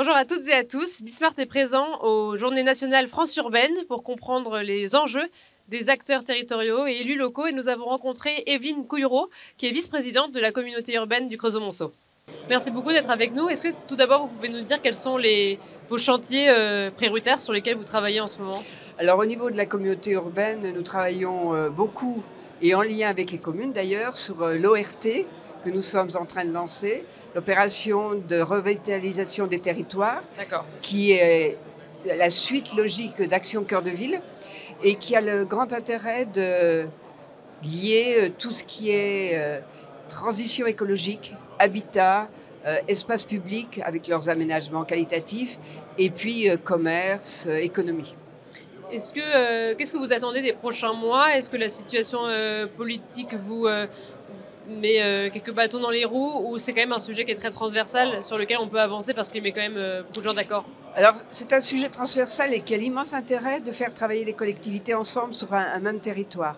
Bonjour à toutes et à tous. Bismart est présent aux Journées nationales France urbaine pour comprendre les enjeux des acteurs territoriaux et élus locaux. Et nous avons rencontré Evelyne Couillereau, qui est vice-présidente de la communauté urbaine du Creusot-Monceau. Merci beaucoup d'être avec nous. Est-ce que tout d'abord, vous pouvez nous dire quels sont vos chantiers prioritaires sur lesquels vous travaillez en ce moment? Alors au niveau de la communauté urbaine, nous travaillons beaucoup et en lien avec les communes d'ailleurs sur l'ORT que nous sommes en train de lancer, l'opération de revitalisation des territoires, D'accord. qui est la suite logique d'Action Cœur de Ville et qui a le grand intérêt de lier tout ce qui est transition écologique, habitat, espace public avec leurs aménagements qualitatifs et puis commerce, économie. Qu'est-ce que vous attendez des prochains mois? Est-ce que la situation politique vous met quelques bâtons dans les roues, ou c'est quand même un sujet qui est très transversal sur lequel on peut avancer parce qu'il met quand même beaucoup de gens d'accord? Alors, c'est un sujet transversal et qui a l'immense intérêt de faire travailler les collectivités ensemble sur un même territoire.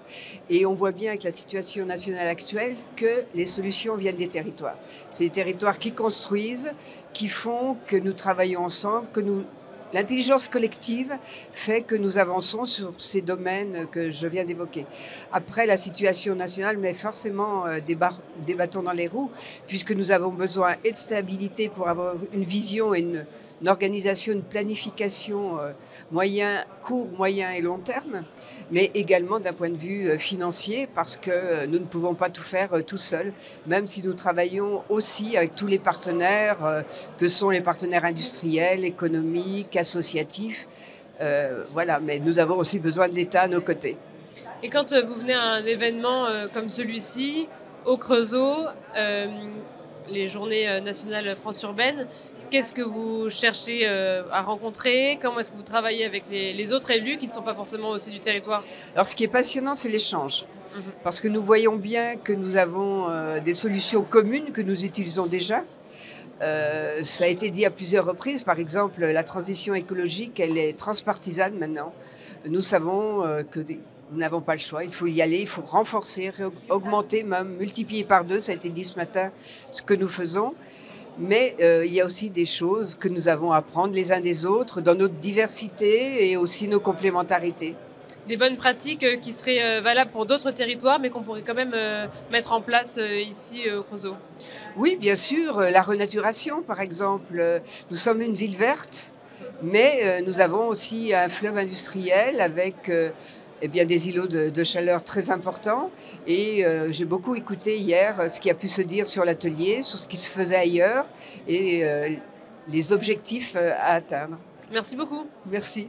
Et on voit bien avec la situation nationale actuelle que les solutions viennent des territoires. C'est les territoires qui construisent, qui font que nous travaillons ensemble, l'intelligence collective fait que nous avançons sur ces domaines que je viens d'évoquer. Après, la situation nationale met forcément des bâtons dans les roues, puisque nous avons besoin et de stabilité pour avoir une vision et une organisation, une planification court, moyen et long terme, mais également d'un point de vue financier, parce que nous ne pouvons pas tout faire tout seuls, même si nous travaillons aussi avec tous les partenaires, que sont les partenaires industriels, économiques, associatifs. Voilà, mais nous avons aussi besoin de l'État à nos côtés. Et quand vous venez à un événement comme celui-ci, au Creusot, les Journées nationales France urbaine, qu'est-ce que vous cherchez à rencontrer? Comment est-ce que vous travaillez avec les autres élus qui ne sont pas forcément aussi du territoire? Alors, ce qui est passionnant, c'est l'échange. Mhm. Parce que nous voyons bien que nous avons des solutions communes que nous utilisons déjà. Ça a été dit à plusieurs reprises. Par exemple, la transition écologique, elle est transpartisane maintenant. Nous savons que nous n'avons pas le choix. Il faut y aller, il faut renforcer, augmenter, même multiplier par deux. Ça a été dit ce matin, ce que nous faisons. Mais il y a aussi des choses que nous avons à apprendre les uns des autres dans notre diversité et aussi nos complémentarités. Des bonnes pratiques qui seraient valables pour d'autres territoires, mais qu'on pourrait quand même mettre en place ici au Creusot. Oui, bien sûr, la renaturation, par exemple. Nous sommes une ville verte, mais nous avons aussi un fleuve industriel avec eh bien, des îlots de chaleur très importants. Et j'ai beaucoup écouté hier ce qui a pu se dire sur l'atelier, sur ce qui se faisait ailleurs et les objectifs à atteindre. Merci beaucoup. Merci.